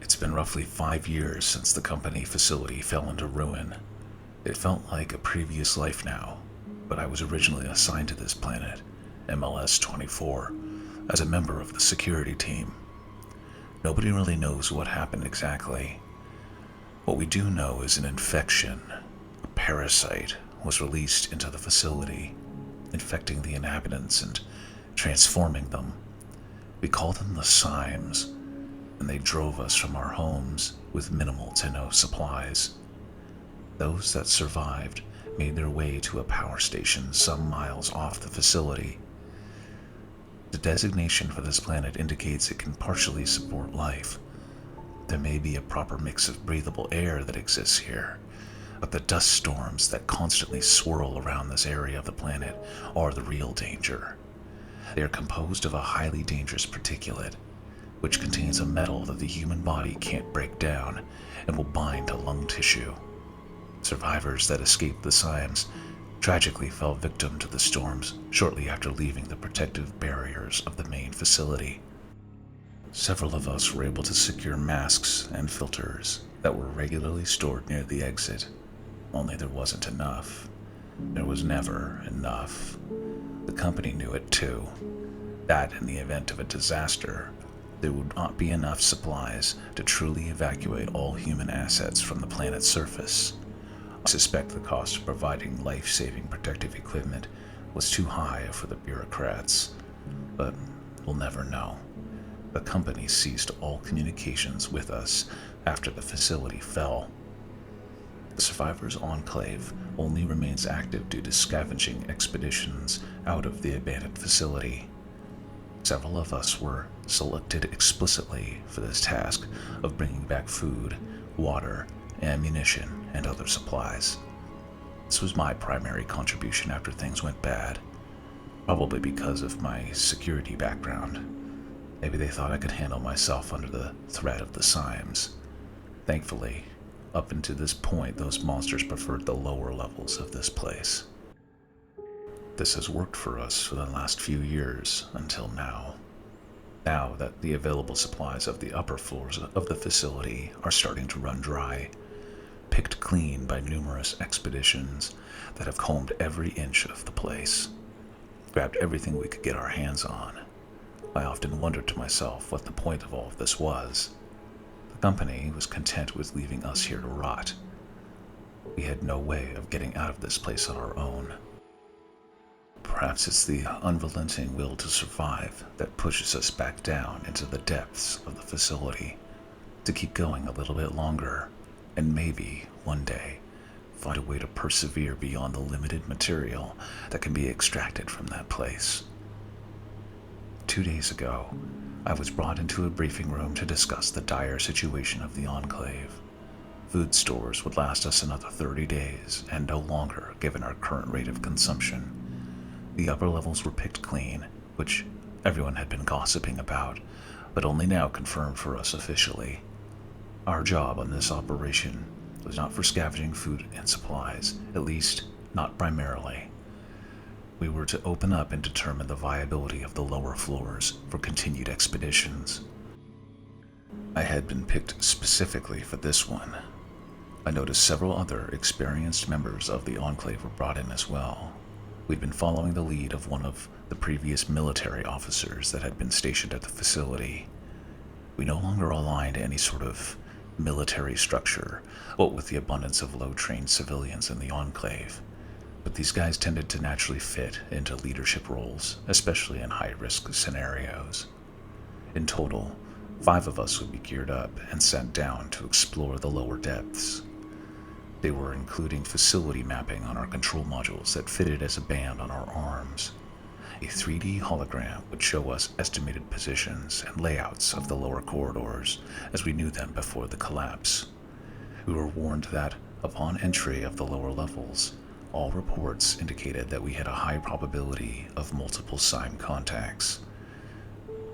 It's been roughly 5 years since the company facility fell into ruin. It felt like a previous life now, but I was originally assigned to this planet, MLS 24, as a member of the security team. Nobody really knows what happened exactly. What we do know is an infection, a parasite, was released into the facility, infecting the inhabitants and transforming them. We called them the Symes, and they drove us from our homes with minimal to no supplies. Those that survived made their way to a power station some miles off the facility. The designation for this planet indicates it can partially support life. There may be a proper mix of breathable air that exists here, but the dust storms that constantly swirl around this area of the planet are the real danger. They are composed of a highly dangerous particulate, which contains a metal that the human body can't break down and will bind to lung tissue. Survivors that escaped the Symes tragically fell victim to the storms shortly after leaving the protective barriers of the main facility. Several of us were able to secure masks and filters that were regularly stored near the exit, only there wasn't enough. There was never enough. The company knew it too, that in the event of a disaster, there would not be enough supplies to truly evacuate all human assets from the planet's surface. I suspect the cost of providing life-saving protective equipment was too high for the bureaucrats, but we'll never know. The company ceased all communications with us after the facility fell. The Survivors' Enclave only remains active due to scavenging expeditions out of the abandoned facility. Several of us were selected explicitly for this task of bringing back food, water, ammunition, and other supplies. This was my primary contribution after things went bad, probably because of my security background. Maybe they thought I could handle myself under the threat of the Symes. Thankfully, up until this point, those monsters preferred the lower levels of this place. This has worked for us for the last few years until now. Now that the available supplies of the upper floors of the facility are starting to run dry, picked clean by numerous expeditions that have combed every inch of the place, grabbed everything we could get our hands on. I often wondered to myself what the point of all of this was. The company was content with leaving us here to rot. We had no way of getting out of this place on our own. Perhaps it's the unrelenting will to survive that pushes us back down into the depths of the facility, to keep going a little bit longer, and maybe, one day, find a way to persevere beyond the limited material that can be extracted from that place. 2 days ago, I was brought into a briefing room to discuss the dire situation of the Enclave. Food stores would last us another 30 days, and no longer given our current rate of consumption. The upper levels were picked clean, which everyone had been gossiping about, but only now confirmed for us officially. Our job on this operation was not for scavenging food and supplies, at least not primarily. We were to open up and determine the viability of the lower floors for continued expeditions. I had been picked specifically for this one. I noticed several other experienced members of the Enclave were brought in as well. We'd been following the lead of one of the previous military officers that had been stationed at the facility. We no longer aligned to any sort of military structure, what with the abundance of low-trained civilians in the Enclave. But these guys tended to naturally fit into leadership roles, especially in high-risk scenarios. In total, 5 of us would be geared up and sent down to explore the lower depths. They were including facility mapping on our control modules that fitted as a band on our arms. A 3D hologram would show us estimated positions and layouts of the lower corridors as we knew them before the collapse. We were warned that, upon entry of the lower levels, all reports indicated that we had a high probability of multiple Syme contacts,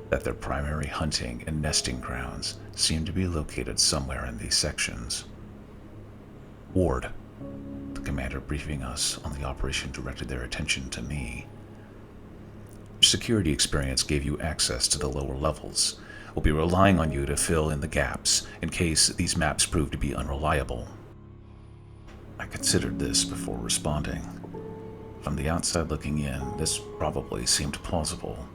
that their primary hunting and nesting grounds seemed to be located somewhere in these sections. Ward, the commander briefing us on the operation, directed their attention to me. Security experience gave you access to the lower levels, We'll be relying on you to fill in the gaps in case these maps prove to be unreliable." I considered this before responding. From the outside looking in, this probably seemed plausible.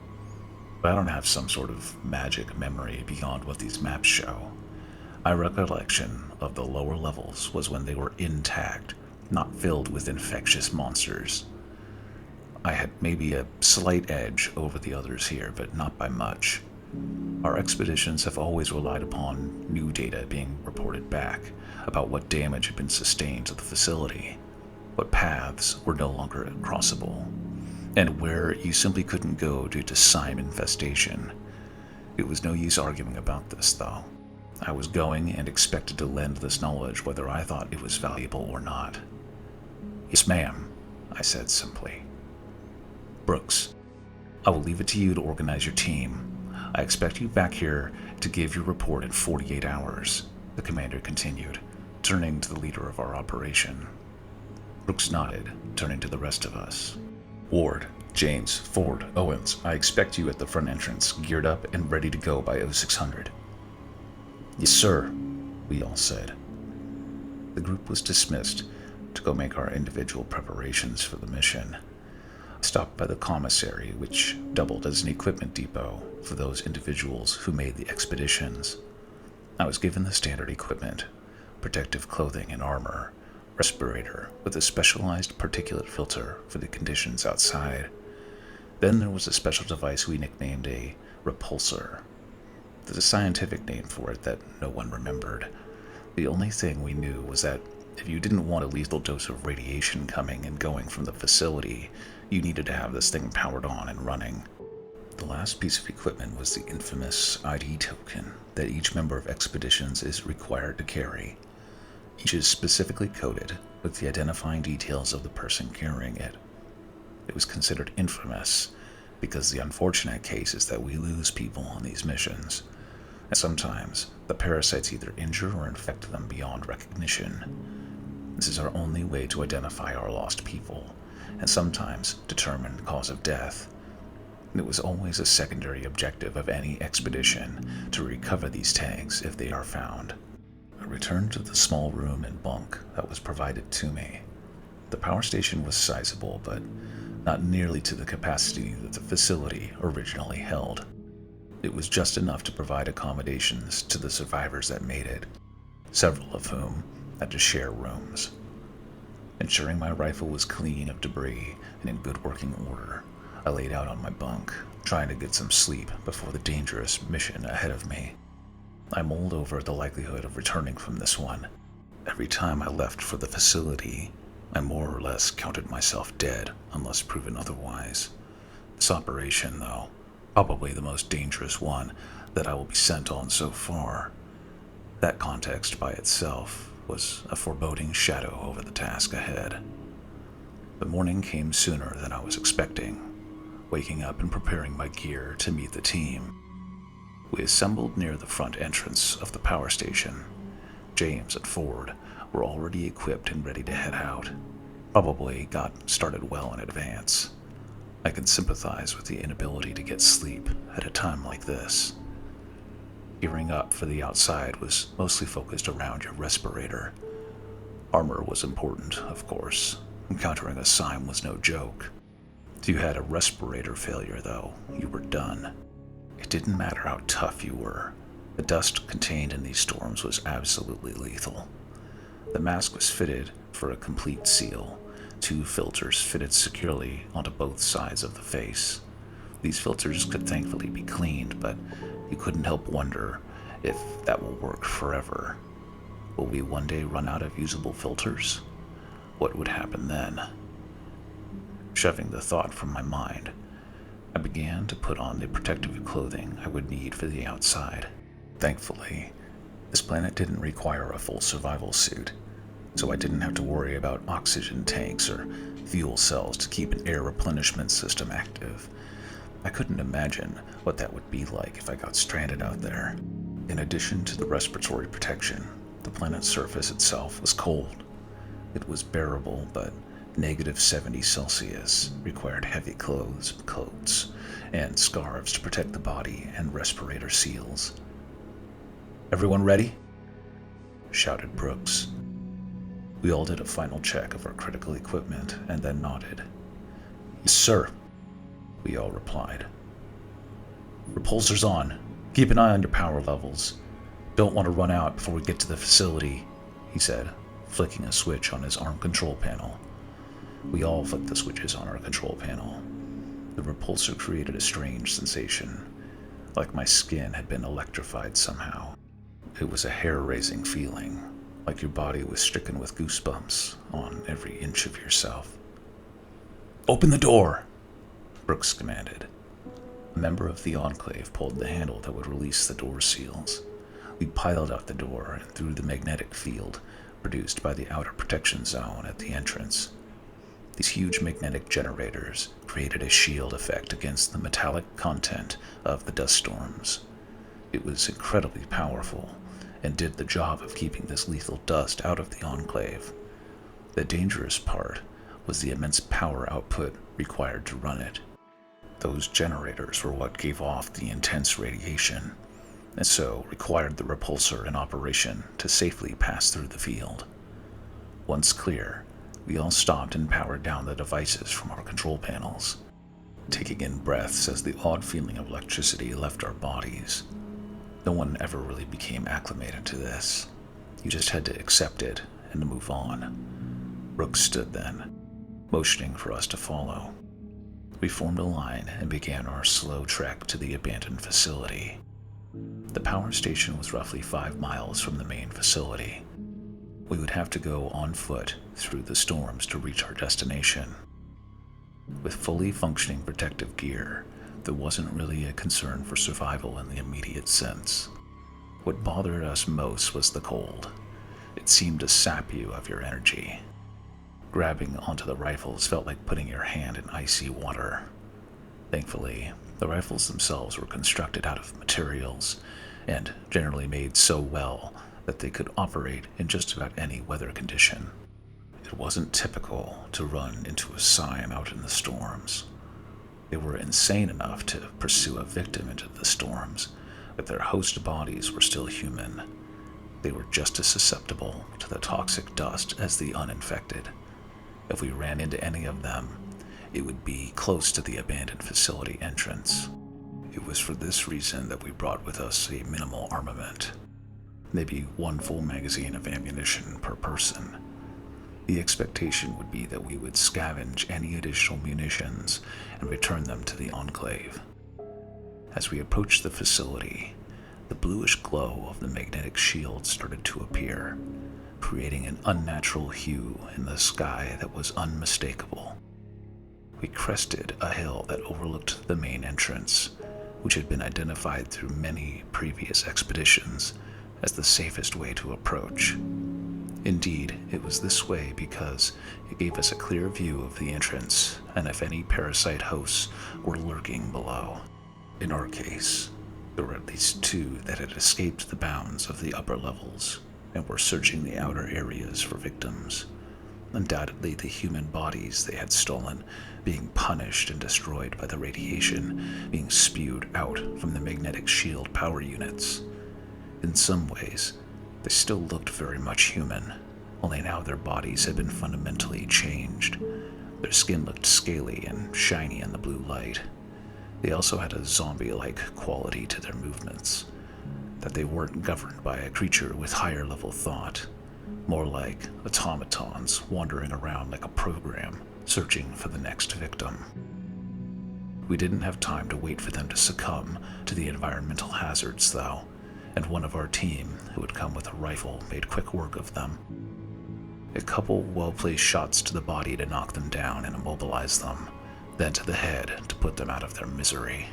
But I don't have some sort of magic memory beyond what these maps show. My recollection of the lower levels was when they were intact, not filled with infectious monsters. I had maybe a slight edge over the others here, but not by much. Our expeditions have always relied upon new data being reported back about what damage had been sustained to the facility, what paths were no longer crossable, and where you simply couldn't go due to slime infestation. It was no use arguing about this, though. I was going and expected to lend this knowledge whether I thought it was valuable or not. "Yes, ma'am," I said simply. "Brooks, I will leave it to you to organize your team. I expect you back here to give your report in 48 hours, the commander continued, turning to the leader of our operation. Brooks nodded, turning to the rest of us. "Ward, James, Ford, Owens, I expect you at the front entrance, geared up and ready to go by 0600. "Yes, sir," we all said. The group was dismissed to go make our individual preparations for the mission. I stopped by the commissary, which doubled as an equipment depot for those individuals who made the expeditions. I was given the standard equipment: protective clothing and armor, respirator with a specialized particulate filter for the conditions outside. Then there was a special device we nicknamed a repulsor. There's a scientific name for it that no one remembered. The only thing we knew was that if you didn't want a lethal dose of radiation coming and going from the facility, you needed to have this thing powered on and running. The last piece of equipment was the infamous ID token that each member of expeditions is required to carry. Each is specifically coded with the identifying details of the person carrying it. It was considered infamous because the unfortunate case is that we lose people on these missions, and sometimes the parasites either injure or infect them beyond recognition. This is our only way to identify our lost people, and sometimes determine the cause of death. It was always a secondary objective of any expedition to recover these tags if they are found. I returned to the small room and bunk that was provided to me. The power station was sizable, but not nearly to the capacity that the facility originally held. It was just enough to provide accommodations to the survivors that made it, several of whom had to share rooms. Ensuring my rifle was clean of debris and in good working order, I laid out on my bunk, trying to get some sleep before the dangerous mission ahead of me. I mulled over the likelihood of returning from this one. Every time I left for the facility, I more or less counted myself dead unless proven otherwise. This operation, though, probably the most dangerous one that I will be sent on so far. That context by itself was a foreboding shadow over the task ahead. The morning came sooner than I was expecting, waking up and preparing my gear to meet the team. We assembled near the front entrance of the power station. James and Ford were already equipped and ready to head out. Probably got started well in advance. I can sympathize with the inability to get sleep at a time like this. Gearing up for the outside was mostly focused around your respirator. Armor was important, of course. Encountering a slime was no joke. If you had a respirator failure, though, you were done. It didn't matter how tough you were. The dust contained in these storms was absolutely lethal. The mask was fitted for a complete seal. 2 filters fitted securely onto both sides of the face. These filters could thankfully be cleaned, but you couldn't help wonder if that will work forever. Will we one day run out of usable filters? What would happen then? Shoving the thought from my mind, I began to put on the protective clothing I would need for the outside. Thankfully, this planet didn't require a full survival suit, so I didn't have to worry about oxygen tanks or fuel cells to keep an air replenishment system active. I couldn't imagine what that would be like if I got stranded out there. In addition to the respiratory protection, the planet's surface itself was cold. It was bearable, but -70 Celsius required heavy clothes, coats, and scarves to protect the body and respirator seals. "Everyone ready?" shouted Brooks. We all did a final check of our critical equipment and then nodded. "Yes, sir," we all replied. "Repulsors on. Keep an eye on your power levels. Don't want to run out before we get to the facility," he said, flicking a switch on his arm control panel. We all flicked the switches on our control panel. The repulsor created a strange sensation, like my skin had been electrified somehow. It was a hair-raising feeling, like your body was stricken with goosebumps on every inch of yourself. "Open the door," Brooks commanded. A member of the Enclave pulled the handle that would release the door seals. We piled out the door and through the magnetic field produced by the outer protection zone at the entrance. These huge magnetic generators created a shield effect against the metallic content of the dust storms. It was incredibly powerful and did the job of keeping this lethal dust out of the Enclave. The dangerous part was the immense power output required to run it. Those generators were what gave off the intense radiation, and so required the repulsor in operation to safely pass through the field. Once clear, we all stopped and powered down the devices from our control panels, taking in breaths as the odd feeling of electricity left our bodies. No one ever really became acclimated to this. You just had to accept it and move on. Brooks stood then, motioning for us to follow. We formed a line and began our slow trek to the abandoned facility. The power station was roughly 5 miles from the main facility. We would have to go on foot through the storms to reach our destination. With fully functioning protective gear, there wasn't really a concern for survival in the immediate sense. What bothered us most was the cold. It seemed to sap you of your energy. Grabbing onto the rifles felt like putting your hand in icy water. Thankfully, the rifles themselves were constructed out of materials and generally made so well that they could operate in just about any weather condition. It wasn't typical to run into a sign out in the storms. They were insane enough to pursue a victim into the storms, but their host bodies were still human. They were just as susceptible to the toxic dust as the uninfected. If we ran into any of them, it would be close to the abandoned facility entrance. It was for this reason that we brought with us a minimal armament, maybe 1 full magazine of ammunition per person. The expectation would be that we would scavenge any additional munitions and return them to the Enclave. As we approached the facility, the bluish glow of the magnetic shield started to appear, creating an unnatural hue in the sky that was unmistakable. We crested a hill that overlooked the main entrance, which had been identified through many previous expeditions as the safest way to approach. Indeed, it was this way because it gave us a clear view of the entrance and if any parasite hosts were lurking below. In our case, there were at least 2 that had escaped the bounds of the upper levels and were searching the outer areas for victims. Undoubtedly, the human bodies they had stolen being punished and destroyed by the radiation being spewed out from the magnetic shield power units. In some ways, they still looked very much human, only now their bodies had been fundamentally changed. Their skin looked scaly and shiny in the blue light. They also had a zombie-like quality to their movements, that they weren't governed by a creature with higher-level thought, more like automatons wandering around like a program, searching for the next victim. We didn't have time to wait for them to succumb to the environmental hazards, though, and one of our team, who had come with a rifle, made quick work of them. A couple well-placed shots to the body to knock them down and immobilize them, then to the head to put them out of their misery.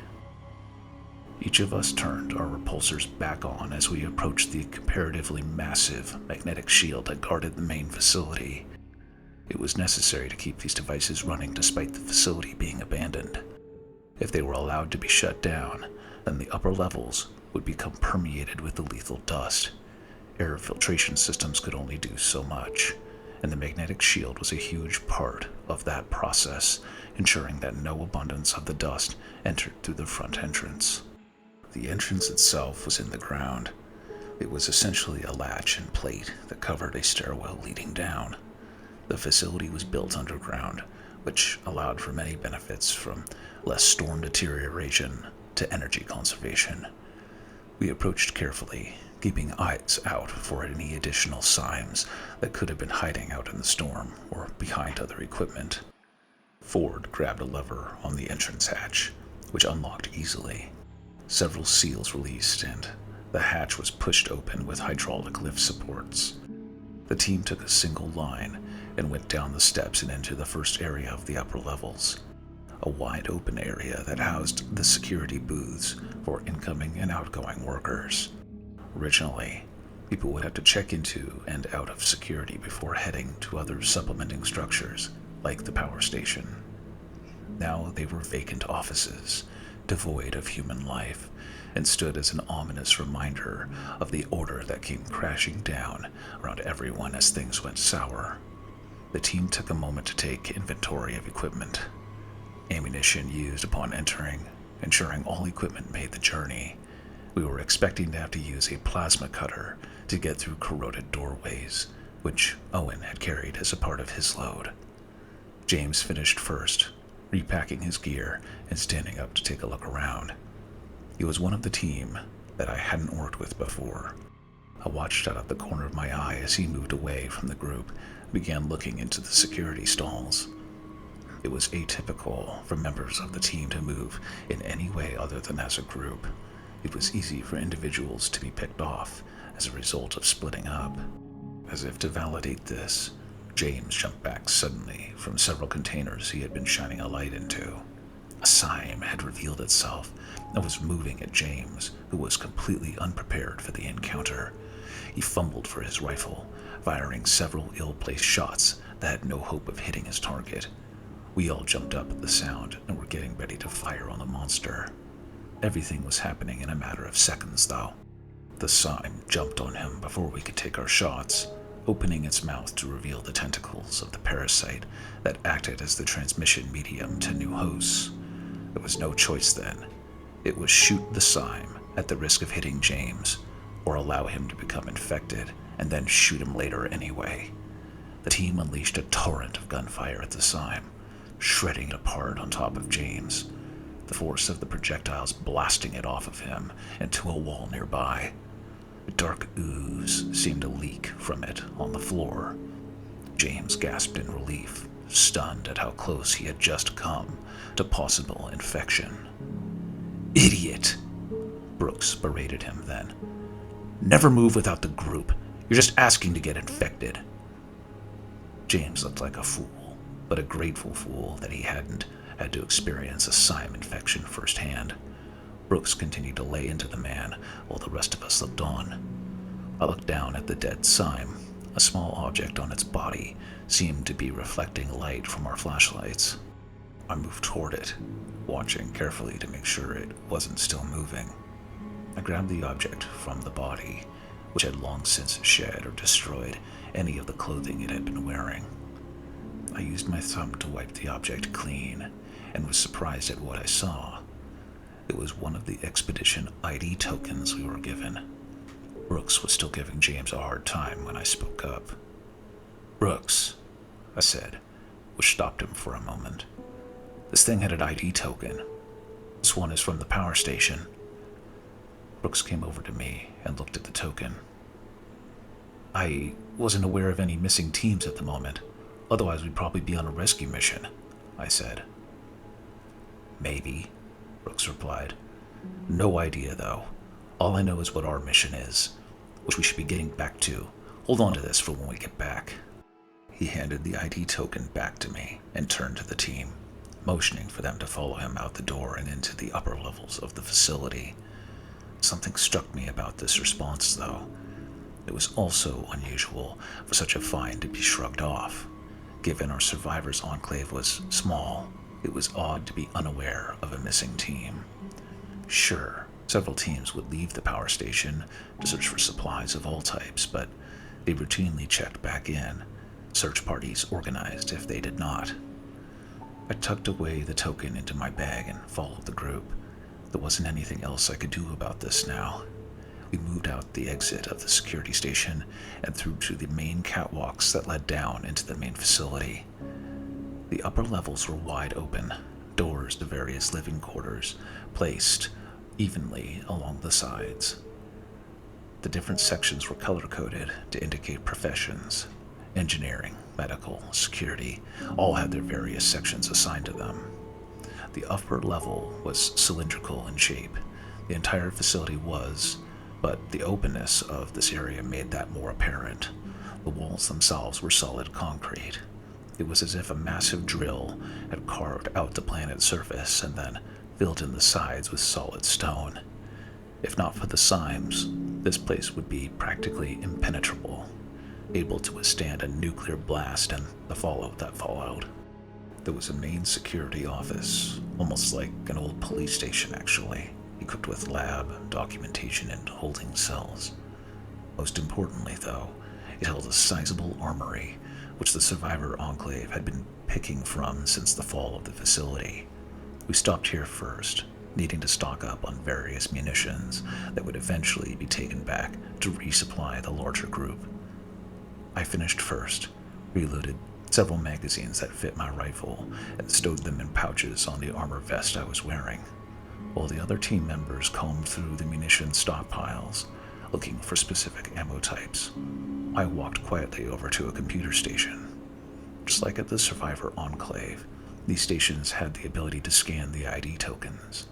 Each of us turned our repulsors back on as we approached the comparatively massive magnetic shield that guarded the main facility. It was necessary to keep these devices running despite the facility being abandoned. If they were allowed to be shut down, then the upper levels would become permeated with the lethal dust. Air filtration systems could only do so much, and the magnetic shield was a huge part of that process, ensuring that no abundance of the dust entered through the front entrance. The entrance itself was in the ground. It was essentially a latch and plate that covered a stairwell leading down. The facility was built underground, which allowed for many benefits from less storm deterioration to energy conservation. We approached carefully, keeping eyes out for any additional signs that could have been hiding out in the storm or behind other equipment. Ford grabbed a lever on the entrance hatch, which unlocked easily. Several seals released, and the hatch was pushed open with hydraulic lift supports. The team took a single line and went down the steps and into the first area of the upper levels, a wide open area that housed the security booths for incoming and outgoing workers. Originally, people would have to check into and out of security before heading to other supplementing structures, like the power station. Now they were vacant offices, devoid of human life, and stood as an ominous reminder of the order that came crashing down around everyone as things went sour. The team took a moment to take inventory of equipment. Ammunition used upon entering, ensuring all equipment made the journey. We were expecting to have to use a plasma cutter to get through corroded doorways, which Owen had carried as a part of his load. James finished first, repacking his gear and standing up to take a look around. He was one of the team that I hadn't worked with before. I watched out of the corner of my eye as he moved away from the group and began looking into the security stalls. It was atypical for members of the team to move in any way other than as a group. It was easy for individuals to be picked off as a result of splitting up. As if to validate this, James jumped back suddenly from several containers he had been shining a light into. A Sime had revealed itself and was moving at James, who was completely unprepared for the encounter. He fumbled for his rifle, firing several ill-placed shots that had no hope of hitting his target. We all jumped up at the sound and were getting ready to fire on the monster. Everything was happening in a matter of seconds, though. The Sime jumped on him before we could take our shots, opening its mouth to reveal the tentacles of the parasite that acted as the transmission medium to new hosts. There was no choice then. It was shoot the Sime at the risk of hitting James, or allow him to become infected and then shoot him later anyway. The team unleashed a torrent of gunfire at the Sime, shredding it apart on top of James, the force of the projectiles blasting it off of him into a wall nearby. A dark ooze seemed to leak from it on the floor. James gasped in relief, stunned at how close he had just come to possible infection. "Idiot!" Brooks berated him then. "Never move without the group. You're just asking to get infected." James looked like a fool, but a grateful fool that he hadn't had to experience a Sime infection firsthand. Brooks continued to lay into the man while the rest of us looked on. I looked down at the dead Sime. A small object on its body seemed to be reflecting light from our flashlights. I moved toward it, watching carefully to make sure it wasn't still moving. I grabbed the object from the body, which had long since shed or destroyed any of the clothing it had been wearing. I used my thumb to wipe the object clean, and was surprised at what I saw. It was one of the expedition ID tokens we were given. Brooks was still giving James a hard time when I spoke up. "Brooks," I said, which stopped him for a moment. "This thing had an ID token. This one is from the power station." Brooks came over to me and looked at the token. "I wasn't aware of any missing teams at the moment. Otherwise, we'd probably be on a rescue mission," I said. "Maybe," Brooks replied. "No idea, though. All I know is what our mission is, which we should be getting back to. Hold on to this for when we get back." He handed the ID token back to me and turned to the team, motioning for them to follow him out the door and into the upper levels of the facility. Something struck me about this response, though. It was also unusual for such a find to be shrugged off. Given our survivors' enclave was small, it was odd to be unaware of a missing team. Sure, several teams would leave the power station to search for supplies of all types, but they routinely checked back in, search parties organized if they did not. I tucked away the token into my bag and followed the group. There wasn't anything else I could do about this now. We moved out the exit of the security station and through to the main catwalks that led down into the main facility. The upper levels were wide open, doors to various living quarters placed evenly along the sides. The different sections were color-coded to indicate professions. Engineering, medical, security, all had their various sections assigned to them. The upper level was cylindrical in shape. The entire facility was, but the openness of this area made that more apparent. The walls themselves were solid concrete. It was as if a massive drill had carved out the planet's surface and then filled in the sides with solid stone. If not for the Symes, this place would be practically impenetrable, able to withstand a nuclear blast and the fallout that followed. There was a main security office, almost like an old police station actually, equipped with lab, documentation, and holding cells. Most importantly, though, it held a sizable armory, which the survivor enclave had been picking from since the fall of the facility. We stopped here first, needing to stock up on various munitions that would eventually be taken back to resupply the larger group. I finished first, reloaded several magazines that fit my rifle, and stowed them in pouches on the armor vest I was wearing, while the other team members combed through the munition stockpiles, looking for specific ammo types. I walked quietly over to a computer station. Just like at the Survivor Enclave, these stations had the ability to scan the ID tokens.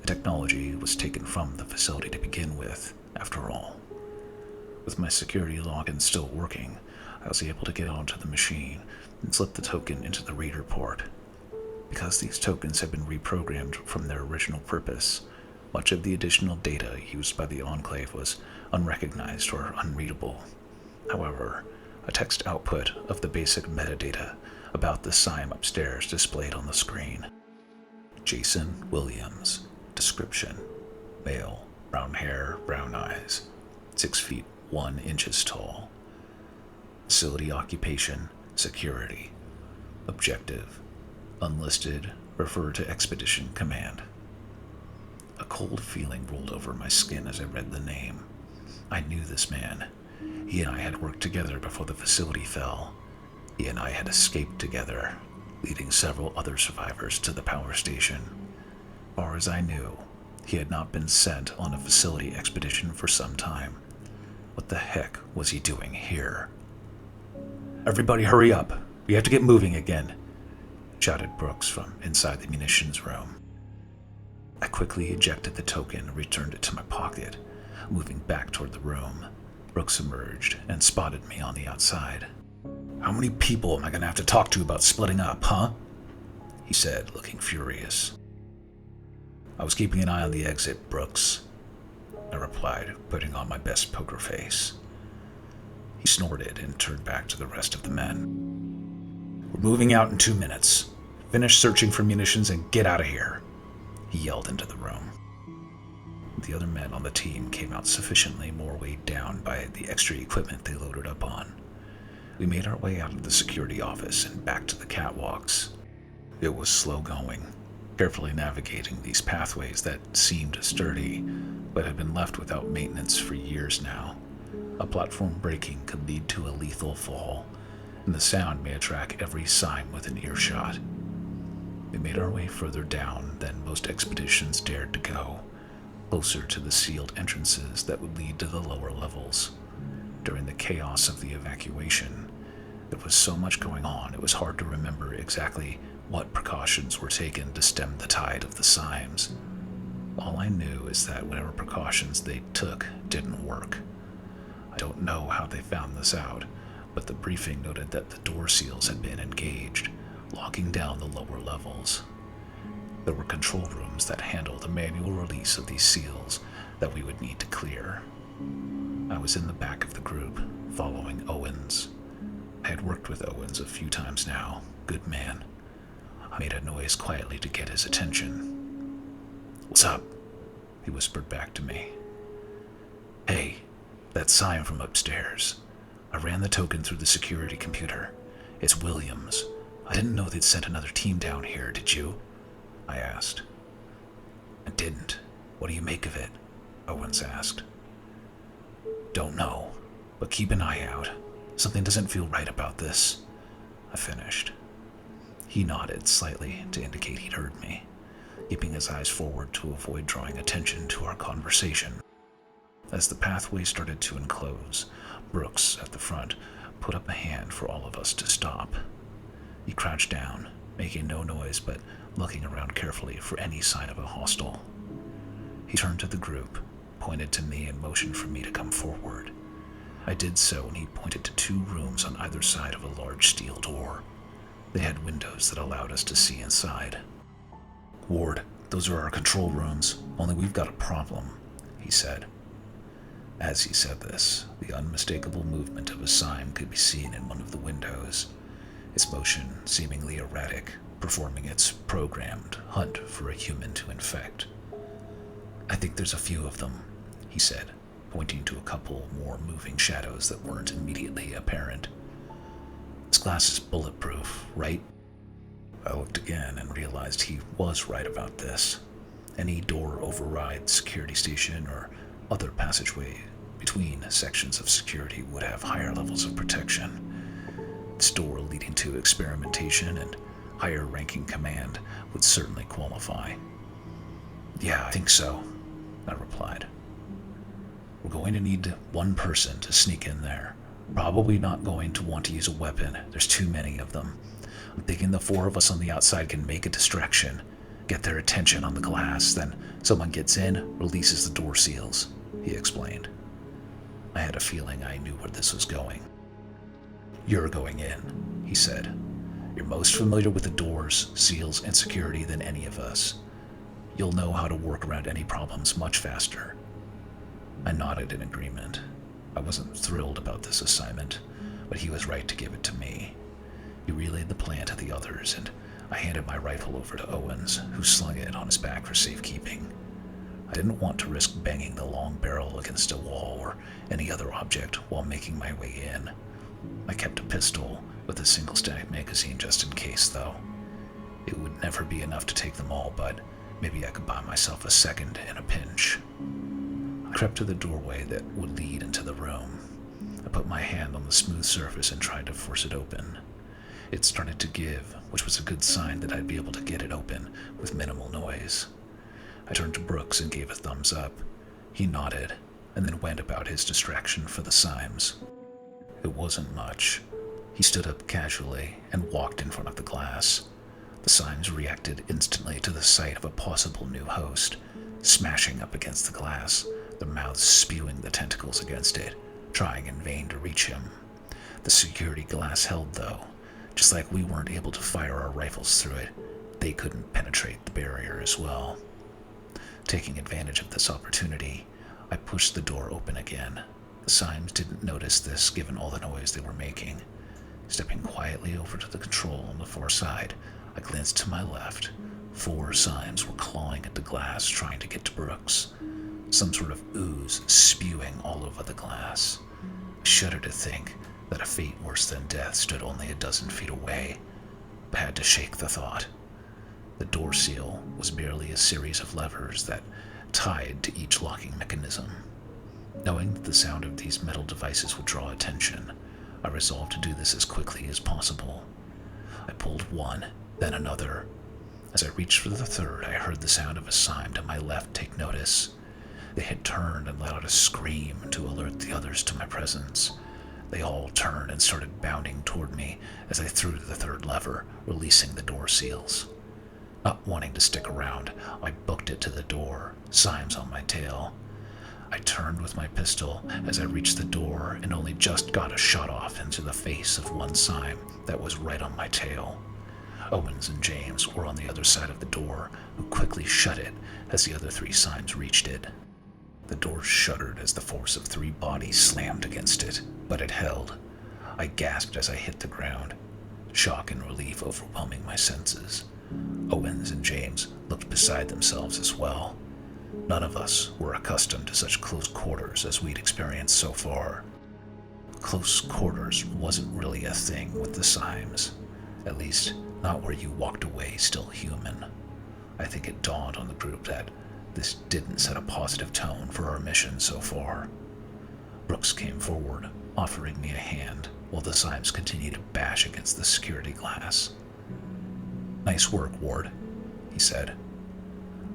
The technology was taken from the facility to begin with, after all. With my security login still working, I was able to get onto the machine and slip the token into the reader port. Because these tokens had been reprogrammed from their original purpose, much of the additional data used by the Enclave was unrecognized or unreadable. However, a text output of the basic metadata about the Syme upstairs displayed on the screen. Jason Williams. Description: male, brown hair, brown eyes, 6 feet 1 inches tall. Facility occupation: security. Objective: unlisted, refer to Expedition Command. A cold feeling rolled over my skin as I read the name. I knew this man. He and I had worked together before the facility fell. He and I had escaped together, leading several other survivors to the power station. As far as I knew, he had not been sent on a facility expedition for some time. What the heck was he doing here? "Everybody hurry up! We have to get moving again," shouted Brooks from inside the munitions room. I quickly ejected the token and returned it to my pocket, moving back toward the room. Brooks emerged and spotted me on the outside. "How many people am I going to have to talk to about splitting up, huh?" he said, looking furious. "I was keeping an eye on the exit, Brooks," I replied, putting on my best poker face. He snorted and turned back to the rest of the men. "We're moving out in 2 minutes. Finish searching for munitions and get out of here," he yelled into the room. The other men on the team came out sufficiently more weighed down by the extra equipment they loaded up on. We made our way out of the security office and back to the catwalks. It was slow going, carefully navigating these pathways that seemed sturdy, but had been left without maintenance for years now. A platform breaking could lead to a lethal fall, and the sound may attract every Syme within earshot. We made our way further down than most expeditions dared to go, closer to the sealed entrances that would lead to the lower levels. During the chaos of the evacuation, there was so much going on it was hard to remember exactly what precautions were taken to stem the tide of the Symes. All I knew is that whatever precautions they took didn't work. I don't know how they found this out, but the briefing noted that the door seals had been engaged, locking down the lower levels. There were control rooms that handled the manual release of these seals that we would need to clear. I was in the back of the group, following Owens. I had worked with Owens a few times now. Good man. I made a noise quietly to get his attention. "What's up?" he whispered back to me. "Hey, that Syme from upstairs. I ran the token through the security computer. It's Williams. I didn't know they'd sent another team down here, did you? I asked. I didn't. What do you make of it? Owens asked. Don't know, but keep an eye out. Something doesn't feel right about this, I finished. He nodded slightly to indicate he'd heard me, keeping his eyes forward to avoid drawing attention to our conversation. As the pathway started to enclose, Brooks, at the front, put up a hand for all of us to stop. He crouched down, making no noise but looking around carefully for any sign of a hostile. He turned to the group, pointed to me, and motioned for me to come forward. I did so, and he pointed to 2 rooms on either side of a large steel door. They had windows that allowed us to see inside. Ward, those are our control rooms, only we've got a problem, he said. As he said this, the unmistakable movement of a sign could be seen in one of the windows, its motion seemingly erratic, performing its programmed hunt for a human to infect. I think there's a few of them, he said, pointing to a couple more moving shadows that weren't immediately apparent. This glass is bulletproof, right? I looked again and realized he was right about this. Any door override security station or other passageway between sections of security would have higher levels of protection. This door leading to experimentation and higher ranking command would certainly qualify. Yeah, I think so, I replied. We're going to need 1 person to sneak in there. Probably not going to want to use a weapon. There's too many of them. I'm thinking the 4 of us on the outside can make a distraction, get their attention on the glass, then someone gets in, releases the door seals, he explained. I had a feeling I knew where this was going. You're going in, he said. You're most familiar with the doors, seals, and security than any of us. You'll know how to work around any problems much faster. I nodded in agreement. I wasn't thrilled about this assignment, but he was right to give it to me. He relayed the plan to the others, and I handed my rifle over to Owens, who slung it on his back for safekeeping. I didn't want to risk banging the long barrel against a wall or any other object while making my way in. I kept a pistol with a single-stack magazine just in case, though. It would never be enough to take them all, but maybe I could buy myself a second in a pinch. I crept to the doorway that would lead into the room. I put my hand on the smooth surface and tried to force it open. It started to give, which was a good sign that I'd be able to get it open with minimal noise. I turned to Brooks and gave a thumbs up. He nodded, and then went about his distraction for the Symes. It wasn't much. He stood up casually and walked in front of the glass. The Symes reacted instantly to the sight of a possible new host, smashing up against the glass, their mouths spewing the tentacles against it, trying in vain to reach him. The security glass held, though. Just like we weren't able to fire our rifles through it, they couldn't penetrate the barrier as well. Taking advantage of this opportunity, I pushed the door open again. The Symes didn't notice this given all the noise they were making. Stepping quietly over to the control on the far side, I glanced to my left. 4 Symes were clawing at the glass, trying to get to Brooks. Some sort of ooze spewing all over the glass. I shuddered to think that a fate worse than death stood only a dozen feet away, but had to shake the thought. The door seal was merely a series of levers that tied to each locking mechanism. Knowing that the sound of these metal devices would draw attention, I resolved to do this as quickly as possible. I pulled one, then another. As I reached for the third, I heard the sound of a Syme to my left take notice. They had turned and let out a scream to alert the others to my presence. They all turned and started bounding toward me as I threw the third lever, releasing the door seals. Not wanting to stick around, I booked it to the door, Symes on my tail. I turned with my pistol as I reached the door and only just got a shot off into the face of one Syme that was right on my tail. Owens and James were on the other side of the door, who quickly shut it as the other 3 Symes reached it. The door shuddered as the force of 3 bodies slammed against it, but it held. I gasped as I hit the ground, shock and relief overwhelming my senses. Owens and James looked beside themselves as well. None of us were accustomed to such close quarters as we'd experienced so far. close quarters wasn't really a thing with the Symes. At least, not where you walked away still human. I think it dawned on the group that this didn't set a positive tone for our mission so far. Brooks came forward, offering me a hand, while the Symes continued to bash against the security glass. "Nice work, Ward," he said.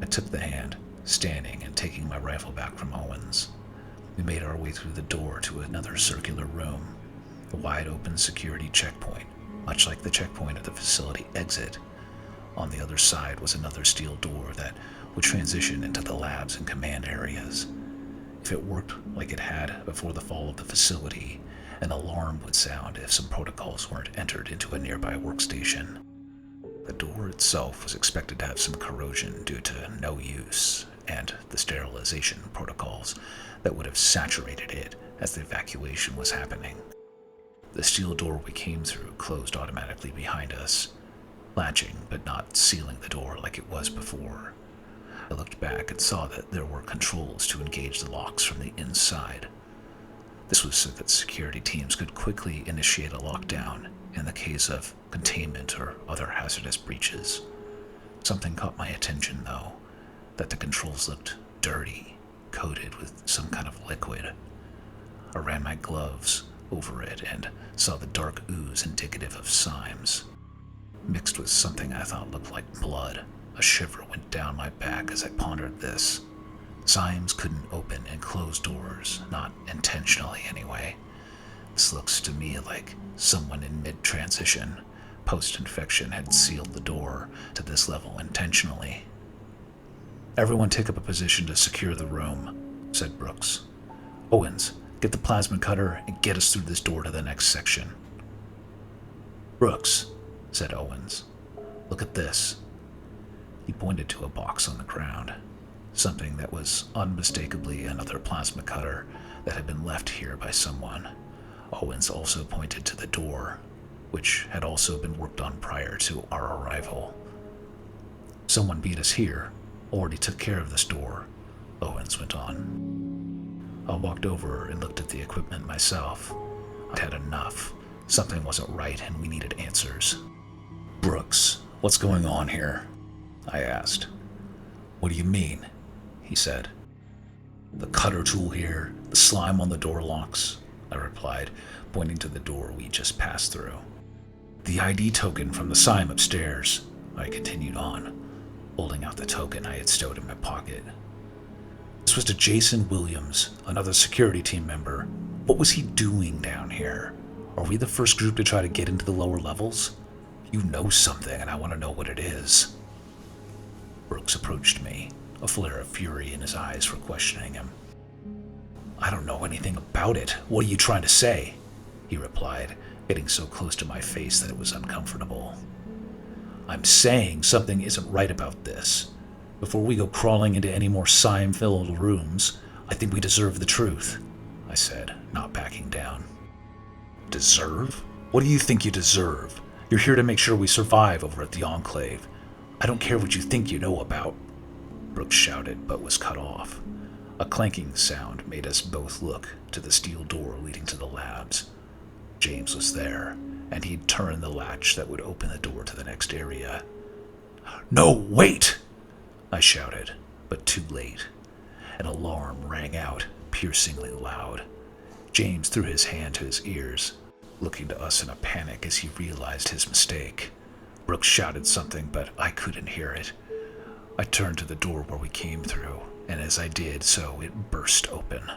I took the hand, standing and taking my rifle back from Owens. We made our way through the door to another circular room, a wide-open security checkpoint, much like the checkpoint at the facility exit. On the other side was another steel door that would transition into the labs and command areas. If it worked like it had before the fall of the facility, an alarm would sound if some protocols weren't entered into a nearby workstation. The door itself was expected to have some corrosion due to no use and the sterilization protocols that would have saturated it as the evacuation was happening. The steel door we came through closed automatically behind us, latching but not sealing the door like it was before. I looked back and saw that there were controls to engage the locks from the inside. This was so that security teams could quickly initiate a lockdown in the case of containment or other hazardous breaches. Something caught my attention, though, that the controls looked dirty, coated with some kind of liquid. I ran my gloves over it and saw the dark ooze indicative of Symes. Mixed with something I thought looked like blood, a shiver went down my back as I pondered this. Symes couldn't open and close doors, not intentionally anyway. This looks to me like someone in mid-transition, post-infection, had sealed the door to this level intentionally. "Everyone take up a position to secure the room," said Brooks. "Owens, get the plasma cutter and get us through this door to the next section." "Brooks," said Owens, "look at this." He pointed to a box on the ground, something that was unmistakably another plasma cutter that had been left here by someone. Owens also pointed to the door, which had also been worked on prior to our arrival. "Someone beat us here, already took care of this door," Owens went on. I walked over and looked at the equipment myself. I'd had enough. Something wasn't right and we needed answers. "Brooks, what's going on here?" I asked. "What do you mean?" he said. "The cutter tool here, the slime on the door locks," I replied, pointing to the door we just passed through. "The ID token from the Syme upstairs," I continued on, holding out the token I had stowed in my pocket. "This was to Jason Williams, another security team member. What was he doing down here? Are we the first group to try to get into the lower levels? You know something, and I want to know what it is." Brooks approached me, a flare of fury in his eyes for questioning him. "I don't know anything about it. What are you trying to say?" he replied, getting so close to my face that it was uncomfortable. "I'm saying something isn't right about this. Before we go crawling into any more Syme-filled rooms, I think we deserve the truth," I said, not backing down. "Deserve? What do you think you deserve? You're here to make sure we survive over at the Enclave. I don't care what you think you know about," Brooks shouted, but was cut off. A clanking sound made us both look to the steel door leading to the labs. James was there, and he'd turned the latch that would open the door to the next area. "No, wait!" I shouted, but too late. An alarm rang out, piercingly loud. James threw his hand to his ears, looking to us in a panic as he realized his mistake. Brooks shouted something, but I couldn't hear it. I turned to the door where we came through, and as I did so, it burst open.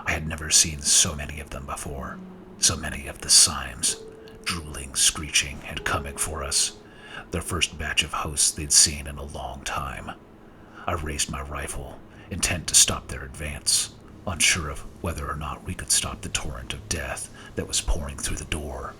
I had never seen so many of them before, so many of the Symes, drooling, screeching, and coming for us, their first batch of hosts they'd seen in a long time. I raised my rifle, intent to stop their advance, unsure of whether or not we could stop the torrent of death that was pouring through the door.